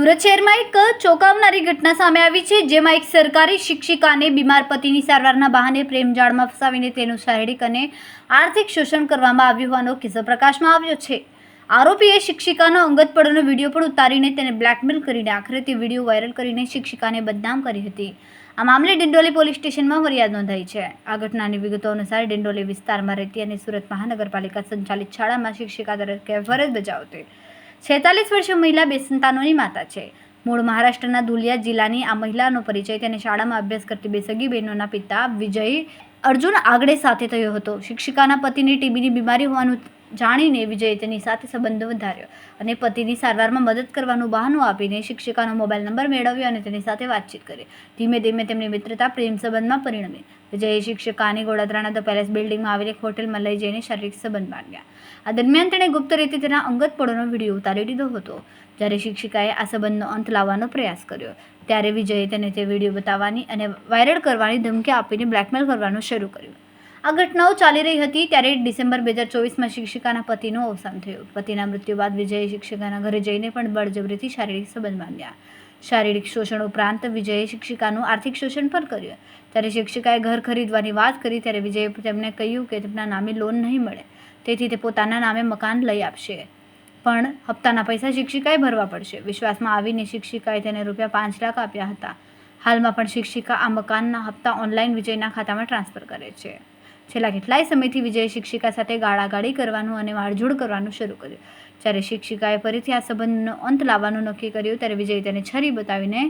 સુરત શહેરમાં એક ચોંકાવનારી ઘટના સામે આવી છે, જેમાં એક સરકારી શિક્ષિકાને બીમાર પતિની સારવારના બહાને પ્રેમજાળમાં ફસાવીને તેનું શારીરિક અને આર્થિક શોષણ કરવામાં આવ્યું હોવાનો કિસ્સો પ્રકાશમાં આવ્યો છે. આરોપીએ શિક્ષિકાનો અંગતપણનો વિડીયો પણ ઉતારીને તેને બ્લેકમેલ કરીને આખરે તે વિડીયો વાયરલ કરીને શિક્ષિકાને બદનામ કરી હતી. આ મામલે ડિંડોલી પોલીસ સ્ટેશનમાં ફરિયાદ નોંધાઈ છે. આ ઘટનાની વિગતો અનુસાર ડિંડોલી વિસ્તારમાં રહેતી અને સુરત મહાનગરપાલિકા સંચાલિત શાળામાં શિક્ષિકા તરીકે ફરજ બજાવતી 46 વર્ષીય મહિલા 2 સંતાનોની માતા છે. મૂળ મહારાષ્ટ્રના ધુલિયા જિલ્લાની આ મહિલાનો પરિચય તેને શાળામાં અભ્યાસ કરતી 2 સગી બહેનોના પિતા વિજય અર્જુન આગડે સાથે થયો હતો. શિક્ષિકાના પતિની ટીબીની બીમારી હોવાનું જાણીને વિજયે તેની સાથે સંબંધો વધાર્યો અને પતિની સારવારમાં મદદ કરવાનું બહાનું આપીને શિક્ષિકાનો મોબાઈલ નંબર મેળવ્યો અને તેની સાથે વાતચીત કરી. ધીમે ધીમે તેમની મિત્રતા પ્રેમ સંબંધમાં પરિણમી. વિજયે શિક્ષિકાને ગોડાદરાના ધ પેલેસ બિલ્ડિંગમાં આવેલી એક હોટલમાં લઈ જઈને શારીરિક સંબંધ બાંધ્યા. આ દરમિયાન તેણે ગુપ્ત રીતે તેના અંગતપણનો વિડીયો ઉતારી દીધો હતો. જ્યારે શિક્ષિકાએ આ સંબંધનો અંત લાવવાનો પ્રયાસ કર્યો, ત્યારે વિજયે તેને તે વિડીયો બતાવવાની અને વાયરલ કરવાની ધમકી આપીને બ્લેકમેલ કરવાનું શરૂ કર્યું. આ ઘટનાઓ ચાલી રહી હતી ત્યારે ડિસેમ્બર 2024માં શિક્ષિકાના પતિનું અવસાન થયું. પતિના મૃત્યુ બાદ વિજયે શિક્ષિકાના ઘરે જઈને પણ બળજબરીથી શારીરિક સંબંધ બાંધ્યા. શારીરિક શોષણ ઉપરાંત વિજયે શિક્ષિકાનું આર્થિક શોષણ પણ કર્યું. ત્યારે શિક્ષિકાએ ઘર ખરીદવાની વાત કરી ત્યારે વિજયે તેમને કહ્યું કે તેમના નામે લોન નહીં મળે, તેથી તે પોતાના નામે મકાન લઈ આપશે, પણ હપ્તાના પૈસા શિક્ષિકાએ ભરવા પડશે. વિશ્વાસમાં આવીને શિક્ષિકાએ તેને ₹5 લાખ આપ્યા હતા. હાલમાં પણ શિક્ષિકા આ મકાનના હપ્તા ઓનલાઈન વિજયના ખાતામાં ટ્રાન્સફર કરે છે. છેલ્લા કેટલાય સમયથી વિજયે શિક્ષિકા સાથે ગાળાગાળી કરવાનું અને મારઝૂડ કરવાનું શરૂ કર્યું. જ્યારે શિક્ષિકાએ ફરીથી આ સંબંધનો અંત લાવવાનું નક્કી કર્યું ત્યારે વિજયે તેને છરી બતાવીને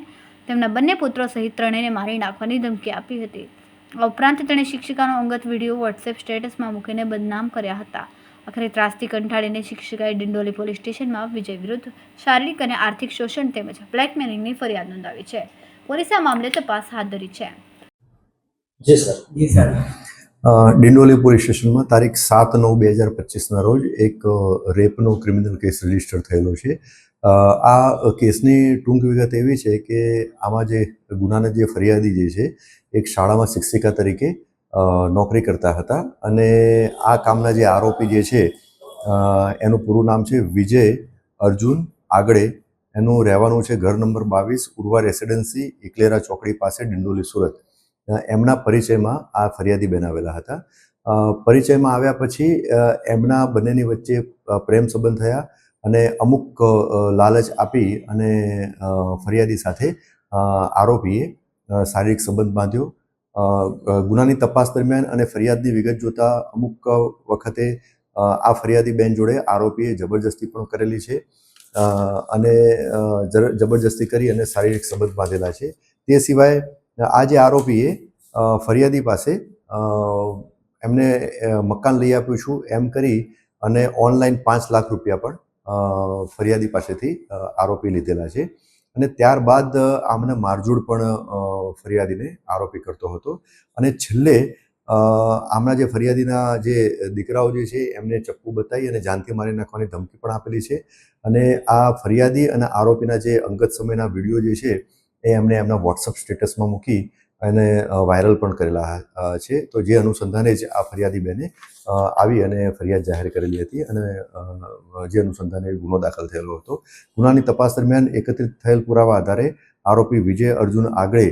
તેમના બંને પુત્રો સહિત ત્રણેયને મારી નાખવાની ધમકી આપી હતી. આ ઉપરાંત તેણે શિક્ષિકાનો અંગત વિડીયો વોટ્સએપ સ્ટેટસમાં મૂકીને બદનામ કર્યા હતા. આખરે ત્રાસથી કંટાળીને શિક્ષિકાએ ડિંડોલી પોલીસ સ્ટેશનમાં વિજય વિરુદ્ધ શારીરિક અને આર્થિક શોષણ તેમજ બ્લેકમેલિંગની ફરિયાદ નોંધાવી છે. પોલીસે આ મામલે તપાસ હાથ ધરી છે. જી સર. ડિંડોલી પોલીસ સ્ટેશનમાં તારીખ 7/9/2025ના રોજ એક રેપનો ક્રિમિનલ કેસ રજીસ્ટર થયેલો છે. આ કેસની ટૂંક વિગત એવી છે કે આમાં જે ગુનાના જે ફરિયાદી જે છે એક શાળામાં શિક્ષિકા તરીકે નોકરી કરતા હતા અને આ કામના જે આરોપી જે છે એનું પૂરું નામ છે વિજય અર્જુન આગડે. એનું રહેવાનું છે ઘર નંબર 22 ઉર્વા રેસિડેન્સી ઇકલેરા ચોકડી પાસે ડિંડોલી સુરત. એમના પરિચયમાં આ ફરિયાદી બેન આવેલા હતા. પરિચયમાં આવ્યા પછી એમના બંનેની વચ્ચે પ્રેમ સંબંધ થયા અને અમુક લાલચ આપી અને ફરિયાદી સાથે આરોપીએ શારીરિક સંબંધ બાંધ્યો. ગુનાની તપાસ દરમિયાન અને ફરિયાદની વિગત જોતા અમુક વખતે આ ફરિયાદી બેન જોડે આરોપીએ જબરજસ્તી પણ કરેલી છે અને જબરજસ્તી કરી અને શારીરિક સંબંધ બાંધેલા છે. તે સિવાય આ જે આરોપીએ ફરિયાદી પાસે એમને મકાન લઈ આપ્યું છું એમ કરી અને ઓનલાઈન ₹5 લાખ પણ ફરિયાદી પાસેથી આરોપી લીધેલા છે અને ત્યારબાદ આમને મારઝૂડ પણ ફરિયાદીને આરોપી કરતો હતો અને છેલ્લે આમના જે ફરિયાદીના જે દીકરાઓ જે છે એમને ચપ્પુ બતાવી અને જાનથી મારી નાખવાની ધમકી પણ આપેલી છે અને આ ફરિયાદી અને આરોપીના જે અંગત સમયના વિડીયો જે છે એ એમને એમના વોટ્સઅપ સ્ટેટસમાં મૂકી અને વાયરલ પણ કરેલા છે. તો જે અનુસંધાને જ આ ફરિયાદી બેને આવી અને ફરિયાદ જાહેર કરેલી હતી અને જે અનુસંધાને ગુનો દાખલ થયેલો હતો. ગુનાની તપાસ દરમિયાન એકત્રિત થયેલ પુરાવા આધારે આરોપી વિજય અર્જુન આગળે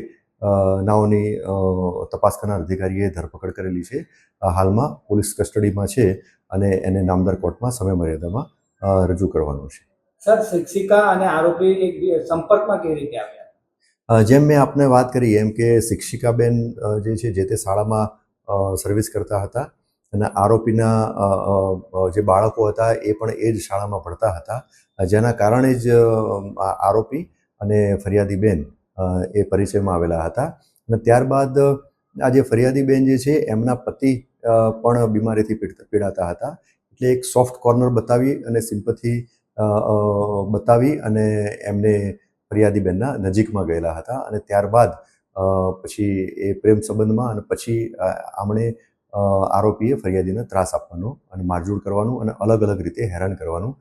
નાઓની તપાસ કરનાર અધિકારીએ ધરપકડ કરેલી છે. હાલમાં પોલીસ કસ્ટડીમાં છે અને એને નામદાર કોર્ટમાં સમય મર્યાદામાં રજૂ કરવાનું છે. સર, શિક્ષિકા અને આરોપી એક સંપર્કમાં કેવી રીતે આવ્યા? જેમ મેં આપને વાત કરી એમ કે શિક્ષિકાબેન જે છે જે તે શાળામાં સર્વિસ કરતા હતા અને આરોપીના જે બાળકો હતા એ પણ એ જ શાળામાં ભણતા હતા, જેના કારણે જ આરોપી અને ફરિયાદી બેન એ પરિચયમાં આવેલા હતા. અને ત્યારબાદ આ જે ફરિયાદી બેન જે છે એમના પતિ પણ બીમારીથી પીડાતા હતા, એટલે એક સોફ્ટ કોર્નર બતાવી અને સિમ્પથી બતાવી અને એમને ફરિયાદી બેનના નજીકમાં ગયેલા હતા અને ત્યારબાદ પછી એ પ્રેમ સંબંધમાં અને પછી આમણે આરોપીએ ફરિયાદીને ત્રાસ આપવાનો અને મારઝૂડ કરવાનું અને અલગ અલગ રીતે હેરાન કરવાનું